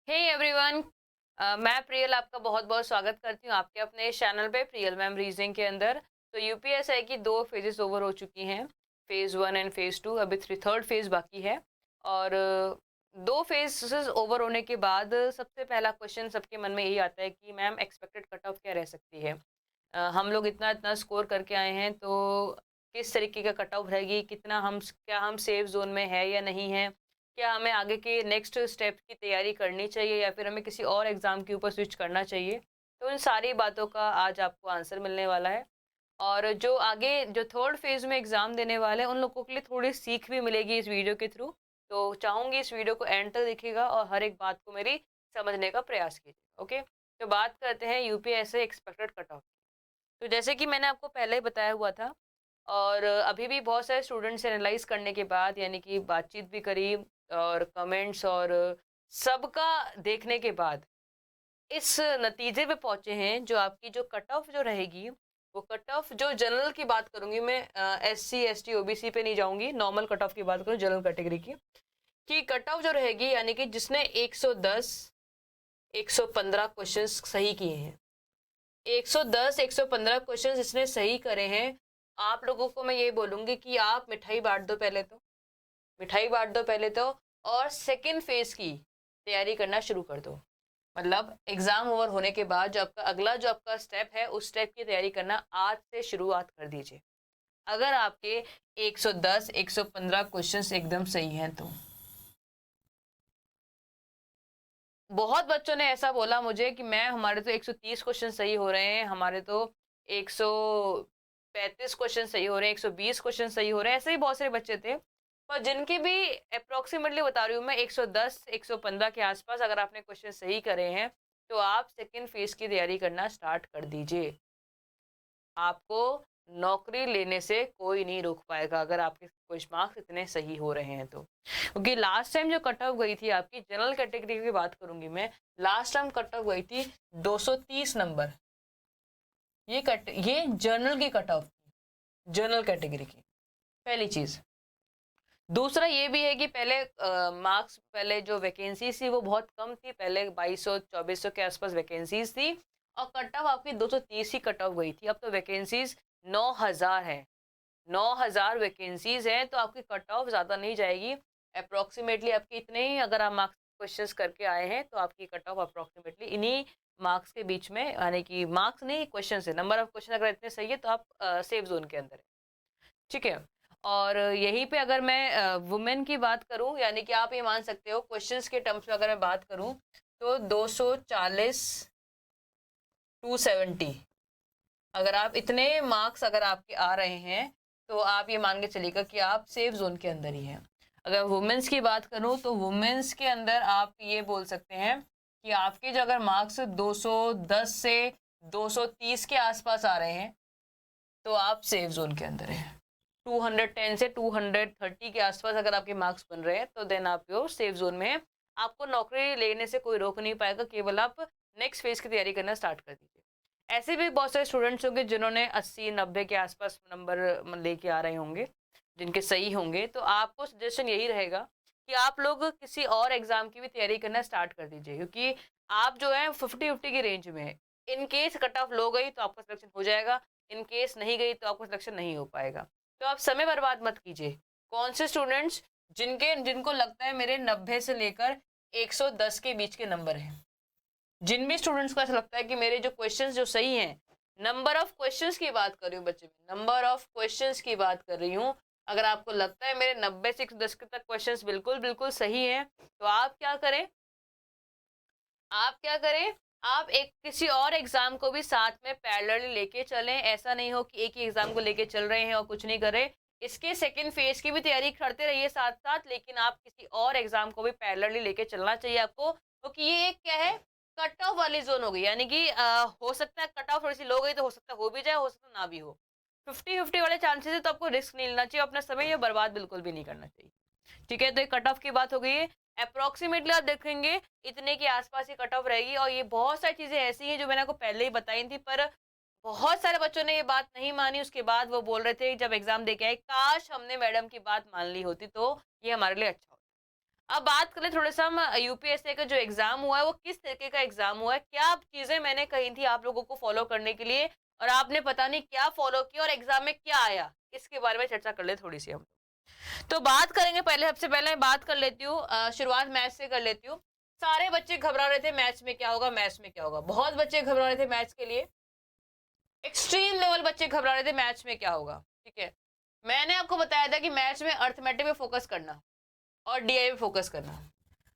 Hey everyone. मैं प्रियल आपका बहुत बहुत स्वागत करती हूँ आपके अपने चैनल पे प्रियल मैम रीजनिंग के अंदर। तो यूपीएसआई की दो फेजेस ओवर हो चुकी हैं, phase one and phase two. अभी थर्ड फेज बाकी है। और दो फेजेस ओवर होने के बाद सबसे पहला क्वेश्चन सबके मन में यही आता है कि मैम एक्सपेक्टेड कट ऑफ क्या रह सकती है। हम लोग इतना इतना स्कोर करके आए हैं, तो किस तरीके का कट ऑफ रहेगी, कितना हम, क्या हम सेफ जोन में है या नहीं है, क्या हमें आगे के नेक्स्ट स्टेप की तैयारी करनी चाहिए या फिर हमें किसी और एग्ज़ाम के ऊपर स्विच करना चाहिए। तो इन सारी बातों का आज आपको आंसर मिलने वाला है। और जो आगे जो थर्ड फेज़ में एग्ज़ाम देने वाले हैं, उन लोगों के लिए थोड़ी सीख भी मिलेगी इस वीडियो के थ्रू। तो चाहूँगी इस वीडियो को एंड तक देखिएगा और हर एक बात को मेरी समझने का प्रयास कीजिए। ओके? तो बात करते हैं यूपीएससी एक्सपेक्टेड कट ऑफ। तो जैसे कि मैंने आपको पहले ही बताया हुआ था, और अभी भी बहुत सारे स्टूडेंट्स से एनालाइज करने के बाद, यानी कि बातचीत भी करी और कमेंट्स और सबका देखने के बाद इस नतीजे पे पहुंचे हैं, जो आपकी जो कट ऑफ जो रहेगी, वो कट ऑफ जो जनरल की बात करूंगी मैं, S C S T OBC पे नहीं जाऊंगी, नॉर्मल कट ऑफ की बात करूँ जनरल कैटेगरी की। कि कट ऑफ जो रहेगी, यानी कि जिसने 110 115 क्वेश्चंस सही किए हैं, 110 115 क्वेश्चंस जिसने सही करे हैं, आप लोगों को मैं ये बोलूंगी कि आप मिठाई बांट दो पहले तो, मिठाई बांट दो पहले तो, और सेकेंड फेज की तैयारी करना शुरू कर दो। मतलब एग्जाम ओवर होने के बाद जो आपका अगला जो आपका स्टेप है, उस स्टेप की तैयारी करना आज से शुरुआत कर दीजिए। अगर आपके 110 115 क्वेश्चंस एकदम सही हैं तो। बहुत बच्चों ने ऐसा बोला मुझे कि मैम हमारे तो 130 क्वेश्चन सही हो रहे हैं, हमारे तो 135 क्वेश्चन सही हो रहे हैं, 120 क्वेश्चन सही हो रहे हैं। ऐसे ही बहुत सारे बच्चे थे, पर जिनके भी अप्रोक्सीमेटली बता रही हूँ मैं, 110 115 के आसपास अगर आपने क्वेश्चन सही करे हैं, तो आप सेकेंड फेज की तैयारी करना स्टार्ट कर दीजिए। आपको नौकरी लेने से कोई नहीं रोक पाएगा अगर आपके कुछ मार्क्स इतने सही हो रहे हैं तो। क्योंकि लास्ट टाइम जो कट ऑफ गई थी आपकी, जनरल कैटेगरी की बात करूंगी मैं, लास्ट टाइम कट ऑफ गई थी 230 नंबर। ये जनरल की कट ऑफ, जनरल कैटेगरी की, पहली चीज। दूसरा ये भी है कि पहले मार्क्स, पहले जो वैकेंसीज थी वो बहुत कम थी, पहले 2200 2400 के आसपास वैकेंसीज थी, और कट ऑफ आपकी 230 ही कट ऑफ गई थी। अब तो वैकेंसीज 9000 है, 9000 वैकेंसीज है, तो आपकी कट ऑफ ज़्यादा नहीं जाएगी। अप्रोक्सीमेटली आपके इतने ही, अगर आप मार्क्स क्वेश्चंस करके आए हैं, तो आपकी कट ऑफ अप्रोक्सीमेटली इन्हीं मार्क्स के बीच में, यानी कि मार्क्स नहीं, क्वेश्चन है, नंबर ऑफ क्वेश्चन अगर इतने सही है तो आप सेफ जोन के अंदर है। ठीक है। और यहीं पे अगर मैं वुमेन की बात करूं, यानी कि आप ये मान सकते हो क्वेश्चंस के टर्म्स में अगर मैं बात करूं, तो 240 270, अगर आप इतने मार्क्स अगर आपके आ रहे हैं, तो आप ये मान के चलिएगा कि आप सेफ जोन के अंदर ही हैं। अगर वुमेन्स की बात करूं, तो वुमेन्स के अंदर आप ये बोल सकते हैं कि आपके जो अगर मार्क्स 210 से 230 के आसपास आ रहे हैं, तो आप सेफ जोन के अंदर हैं। 210 से 230 के आसपास अगर आपके मार्क्स बन रहे हैं, तो देन आप यो सेफ जोन में है। आपको नौकरी लेने से कोई रोक नहीं पाएगा, केवल आप नेक्स्ट फेज की तैयारी करना स्टार्ट कर दीजिए। ऐसे भी बहुत सारे स्टूडेंट्स होंगे जिन्होंने 80 90 के आसपास नंबर लेके आ रहे होंगे, जिनके सही होंगे। तो आपको सजेशन यही रहेगा कि आप लोग किसी और एग्जाम की भी तैयारी करना स्टार्ट कर दीजिए, क्योंकि आप जो है 50-50 की रेंज में है। In case cut of low गई तो आपका सिलेक्शन हो जाएगा, इन केस नहीं गई तो आपका सिलेक्शन नहीं हो पाएगा। तो आप समय बर्बाद मत कीजिए। कौन से स्टूडेंट्स जिनको लगता है मेरे 90 से लेकर 110 के बीच के नंबर हैं, जिन भी स्टूडेंट्स को ऐसा लगता है कि मेरे जो क्वेश्चंस जो सही हैं, नंबर ऑफ क्वेश्चंस की बात कर रही हूँ बच्चे में, नंबर ऑफ क्वेश्चंस की बात कर रही हूँ, अगर आपको लगता है मेरे 90 से 110 के तक क्वेश्चंस बिल्कुल बिल्कुल सही हैं, तो आप क्या करें, आप क्या करें, आप एक किसी और एग्जाम को भी साथ में पैरेलली लेके चलें। ऐसा नहीं हो कि एक ही एग्जाम को लेके चल रहे हैं और कुछ नहीं कर रहे। इसके सेकंड फेज की भी तैयारी करते रहिए साथ साथ, लेकिन आप किसी और एग्जाम को भी पैरेलली लेके चलना चाहिए आपको, क्योंकि ये एक क्या है, कट ऑफ वाली जोन हो गई, यानी कि हो सकता है कट ऑफ थोड़ी सी लो गई, तो हो सकता है हो भी जाए, हो सकता है ना भी हो। 50-50 वाले चांसेस है, तो आपको रिस्क नहीं लेना चाहिए, अपना समय ये बर्बाद बिल्कुल भी नहीं करना चाहिए। ठीक है, तो ये कट ऑफ की बात हो गई है। अप्रोक्सीमेटली आप देखेंगे इतने के आसपास ही कट ऑफ रहेगी, और ये बहुत सारी चीजें ऐसी हैं जो मैंने आपको पहले ही बताई थी, पर बहुत सारे बच्चों ने ये बात नहीं मानी। उसके बाद वो बोल रहे थे जब एग्जाम दे के आए, काश हमने मैडम की बात मान ली होती तो ये हमारे लिए अच्छा होता। अब बात करें थोड़ा सा हम यूपीएससी का जो एग्जाम हुआ है वो किस तरीके का एग्जाम हुआ है, क्या चीजें मैंने कही थी आप लोगों को फॉलो करने के लिए और आपने पता नहीं क्या फॉलो किया और एग्जाम में क्या आया, इसके बारे में चर्चा कर ले थोड़ी सी हम। तो बात करेंगे, पहले सबसे पहले मैं बात कर लेती हूँ, शुरुआत मैथ्स से कर लेती हूँ। सारे बच्चे घबरा रहे थे मैथ्स में क्या होगा, मैथ्स में क्या होगा, बहुत बच्चे घबरा रहे थे मैथ्स के लिए, एक्सट्रीम लेवल बच्चे घबरा रहे थे मैथ्स में क्या होगा। ठीक है, मैंने आपको बताया था कि मैथ्स में अर्थमेटिक पे फोकस करना और डीआई पे फोकस करना,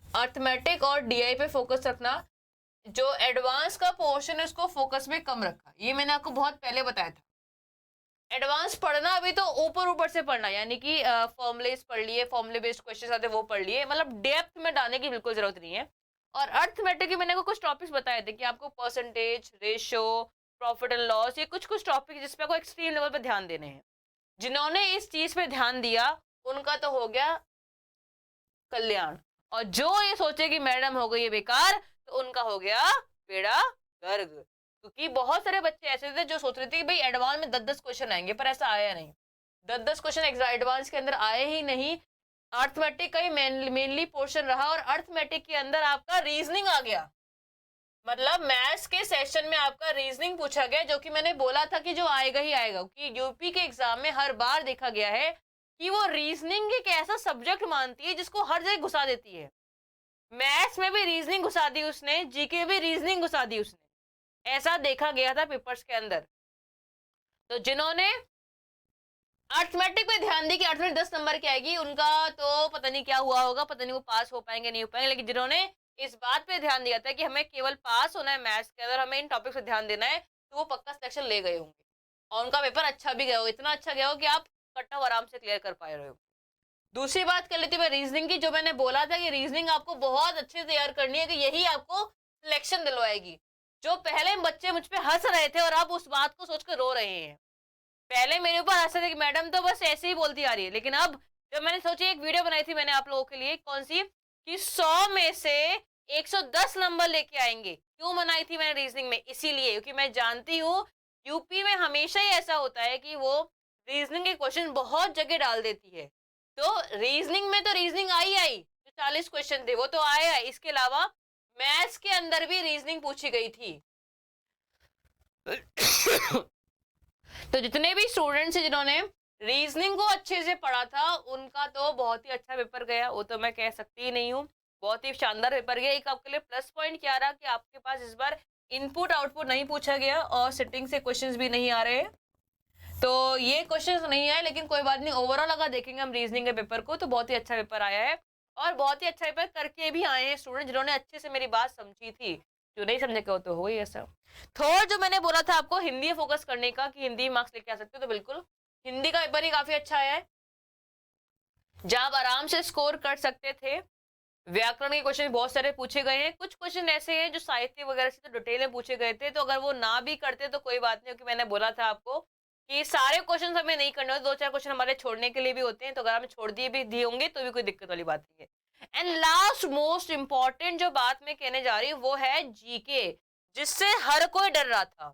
अर्थमेटिक और डीआई पे फोकस रखना, जो एडवांस का पोर्शन है उसको फोकस में कम रखा, ये मैंने आपको बहुत पहले बताया था। एडवांस पढ़ना अभी तो ऊपर ऊपर से पढ़ना, यानी कि फॉर्मुलेस पढ़ लिए, फॉर्मुले बेस्ड क्वेश्चन आते वो पढ़ लिए, मतलब डेप्थ में डालने की बिल्कुल जरूरत नहीं है। और अर्थमेटिक की मैंने को कुछ टॉपिक्स बताए थे कि आपको percentage, ratio, profit and loss, ये कुछ कुछ टॉपिक जिसपे आपको एक्सट्रीम लेवल पे ध्यान देने हैं। जिन्होंने इस चीज पे ध्यान दिया उनका तो हो गया कल्याण, और जो ये सोचे कि मैडम हो गई ये बेकार, तो उनका हो गया बेड़ा गर्क। क्योंकि बहुत सारे बच्चे ऐसे थे जो सोच रहे थे कि भाई एडवांस में 10-10 क्वेश्चन आएंगे, पर ऐसा आया नहीं। 10-10 क्वेश्चन एडवांस के अंदर आए ही नहीं, अर्थमेटिक का ही मेनली पोर्शन रहा, और अर्थमेटिक के अंदर आपका रीजनिंग आ गया। मतलब मैथ्स के सेशन में आपका रीजनिंग पूछा गया, जो कि मैंने बोला था कि जो आएगा ही आएगा, क्योंकि यूपी के एग्जाम में हर बार देखा गया है कि वो रीजनिंग एक ऐसा सब्जेक्ट मानती है जिसको हर जगह घुसा देती है। मैथ्स में भी रीजनिंग घुसा दी उसने, जीके में भी रीजनिंग घुसा दी उसने, ऐसा देखा गया था पेपर्स के अंदर। तो जिन्होंने अर्थमेटिक पे ध्यान दी कि अर्थमेटिक 10 नंबर की आएगी, उनका तो पता नहीं क्या हुआ होगा, पता नहीं वो पास हो पाएंगे नहीं हो पाएंगे, लेकिन जिन्होंने इस बात पे ध्यान दिया था कि हमें केवल पास होना है मैथ्स के अंदर, हमें इन टॉपिक पे ध्यान देना है, तो वो पक्का सिलेक्शन ले गए होंगे, और उनका पेपर अच्छा भी गया हो, इतना अच्छा गया हो कि आप कट ऑफ आराम से क्लियर कर पाए रहे हो। दूसरी बात कर लेती हूँ मैं रीजनिंग की, जो मैंने बोला था कि रीजनिंग आपको बहुत अच्छे से तैयार करनी है, कि यही आपको सिलेक्शन दिलवाएगी। जो पहले बच्चे मुझ पे हंस रहे थे और अब उस बात को सोचकर रो रहे हैं, पहले मेरे ऊपर हंस रहे थे कि मैडम तो बस ऐसे ही बोलती आ रही है, लेकिन अब जब मैंने सोची, एक वीडियो बनाई थी मैंने आप लोगों के लिए, कौन सी, कि 100 में से 110 नंबर लेके आएंगे। क्यों बनाई थी मैंने रीजनिंग में, इसीलिए क्योंकि मैं जानती हूँ यूपी में हमेशा ही ऐसा होता है कि वो रीजनिंग के क्वेश्चन बहुत जगह डाल देती है। तो रीजनिंग में तो रीजनिंग आई आई, जो 40 क्वेश्चन थे वो तो आए आए, इसके अलावा मैथ्स के अंदर भी रीजनिंग पूछी गई थी। तो जितने भी स्टूडेंट्स हैं जिन्होंने रीजनिंग को अच्छे से पढ़ा था, उनका तो बहुत ही अच्छा पेपर गया, वो तो मैं कह सकती ही नहीं हूँ, बहुत ही शानदार पेपर गया। एक आपके लिए प्लस पॉइंट क्या रहा कि आपके पास इस बार इनपुट आउटपुट नहीं पूछा गया और सिटिंग से क्वेश्चंस भी नहीं आ रहे, तो ये क्वेश्चंस नहीं आए, लेकिन कोई बात नहीं, ओवरऑल अगर देखेंगे हम रीजनिंग के पेपर को तो बहुत ही अच्छा पेपर आया है, और बहुत ही अच्छा पेपर करके भी आए हैं स्टूडेंट जिन्होंने अच्छे से मेरी बात समझी थी। जो नहीं समझे क्या तो हो ही ऐसा। थर्ड, जो मैंने बोला था आपको हिंदी फोकस करने का कि हिंदी मार्क्स लेके आ सकते हो, तो बिल्कुल हिंदी का पेपर ही काफी अच्छा आया है, जहां आप आराम से स्कोर कर सकते थे। व्याकरण के क्वेश्चन बहुत सारे पूछे गए हैं, कुछ क्वेश्चन ऐसे हैं जो साहित्य वगैरह से तो डिटेल में पूछे गए थे, तो अगर वो ना भी करते तो कोई बात नहीं, क्योंकि मैंने बोला था आपको कि सारे क्वेश्चन हमें नहीं करने होते, 2-4 क्वेश्चन हमारे छोड़ने के लिए भी होते हैं, तो अगर हमें छोड़ दिए होंगे तो भी कोई दिक्कत वाली बात नहीं है। एंड लास्ट मोस्ट इंपॉर्टेंट जो बात मैं कहने जा रही हूँ वो है जीके, जिससे हर कोई डर रहा था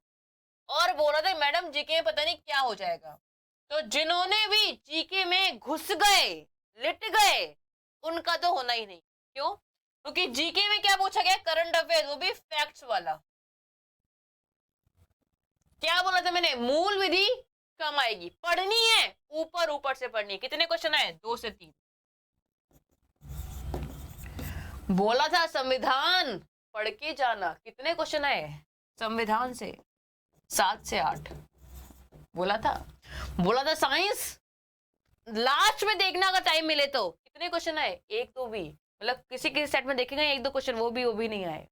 और बोल रहा था मैडम जीके में पता नहीं क्या हो जाएगा। तो जिन्होंने भी जीके में घुस गए, लिट गए, उनका तो होना ही नहीं। क्यों? क्योंकि जीके में क्या पूछा गया, करंट अफेयर, वो भी फैक्ट्स वाला। क्या बोला था मैंने, मूल विधि कम आएगी, पढ़नी है ऊपर ऊपर से पढ़नी है। कितने क्वेश्चन आए, 2 से 3। बोला था संविधान पढ़ के जाना, कितने क्वेश्चन आए संविधान से, 7 से 8। बोला था साइंस लास्ट में देखना अगर टाइम मिले तो, कितने क्वेश्चन आए, 1-2 भी, मतलब किसी किसी सेट में देखेगा 1-2 क्वेश्चन, वो भी नहीं आए।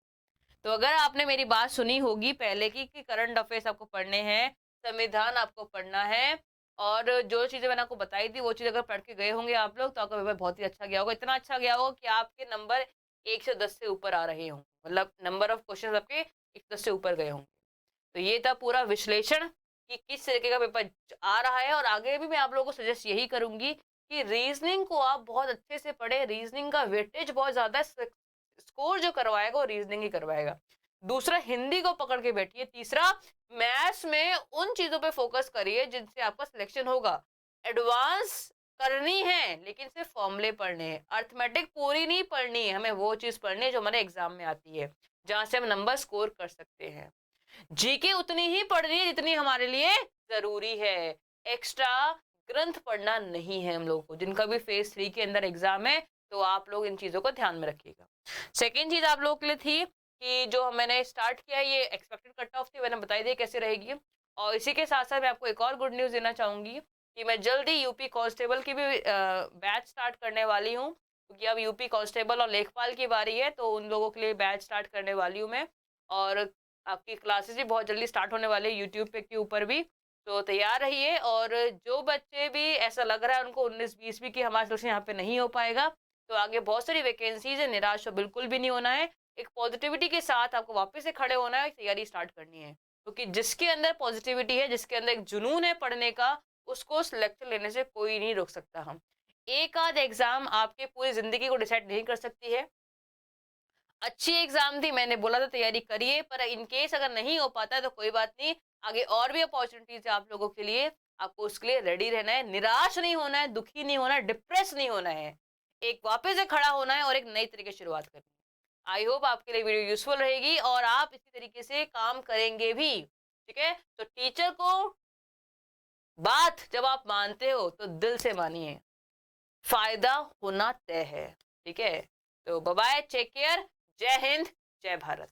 तो अगर आपने मेरी बात सुनी होगी पहले की कि करंट अफेयर्स आपको पढ़ने हैं, संविधान आपको पढ़ना है, और जो चीजें मैंने आपको बताई थी वो चीज अगर पढ़ के गए होंगे आप लोग, तो आपका पेपर बहुत ही अच्छा गया होगा, इतना अच्छा गया होगा कि आपके नंबर 110 से ऊपर आ रहे होंगे, मतलब नंबर ऑफ क्वेश्चन आपके 110 से ऊपर गए होंगे। तो ये था पूरा विश्लेषण कि किस तरीके का पेपर आ रहा है, और आगे भी मैं आप लोगों को सजेस्ट यही करूंगी कि रीजनिंग को आप बहुत अच्छे से पढ़े, रीजनिंग का वेटेज बहुत ज्यादा, स्कोर जो करवाएगा वो रीजनिंग ही करवाएगा। दूसरा, हिंदी को पकड़ के बैठिए। तीसरा, मैथ्स में उन चीजों पे फोकस करिए जिनसे आपका सिलेक्शन होगा। एडवांस करनी है, लेकिन सिर्फ फॉर्मूले पढ़ने हैं, अर्थमेटिक पूरी नहीं पढ़नी है, हमें वो चीज पढ़नी है जो हमारे एग्जाम में आती है, जहां से हम नंबर स्कोर कर सकते हैं। जीके उतनी ही पढ़नी है जितनी हमारे लिए जरूरी है, एक्स्ट्रा ग्रंथ पढ़ना नहीं है हम लोगों को। जिनका भी फेज 3 के अंदर एग्जाम है तो आप लोग इन चीजों को ध्यान में रखिएगा। सेकेंड चीज आप लोगों के लिए थी कि जो मैंने स्टार्ट किया है, ये एक्सपेक्टेड कट ऑफ थी, मैंने बताई दी कैसे रहेगी। और इसी के साथ साथ मैं आपको एक और गुड न्यूज देना चाहूंगी कि मैं जल्दी यूपी कांस्टेबल की भी बैच स्टार्ट करने वाली हूँ, क्योंकि अब यूपी कांस्टेबल और लेखपाल की बारी है, तो उन लोगों के लिए बैच स्टार्ट करने वाली हूँ मैं। और आपकी क्लासेस भी बहुत जल्दी स्टार्ट होने वाली है यूट्यूब पे के ऊपर भी, तो तैयार रहिए। और जो बच्चे भी ऐसा लग रहा है उनको 19-20 भी कि हमारा सिलेक्शन यहाँ पे नहीं हो पाएगा, तो आगे बहुत सारी वैकेंसीज है, निराश बिल्कुल भी नहीं होना है, एक पॉजिटिविटी के साथ आपको वापस से खड़े होना है, तैयारी स्टार्ट करनी है। क्योंकि जिसके अंदर पॉजिटिविटी है, जिसके अंदर एक जुनून है पढ़ने का, उसको सिलेक्शन लेने से कोई नहीं रोक सकता। हम एक आध एग्जाम आपके पूरी जिंदगी को डिसाइड नहीं कर सकती है। अच्छी एग्जाम थी, मैंने बोला था तैयारी करिए, पर इन केस अगर नहीं हो पाता है तो कोई बात नहीं, आगे और भी अपॉर्चुनिटीज है आप लोगों के लिए, आपको उसके लिए रेडी रहना है, निराश नहीं होना है, दुखी नहीं होना है, डिप्रेस नहीं होना है, एक वापस से खड़ा होना है और एक नई तरीके से शुरुआत करनी है। आई होप आपके लिए वीडियो यूजफुल रहेगी और आप इसी तरीके से काम करेंगे भी। ठीक है, तो टीचर को बात जब आप मानते हो तो दिल से मानिए, फायदा होना तय है। ठीक है, तो बाय बाय, टेक केयर, जय हिंद, जय भारत।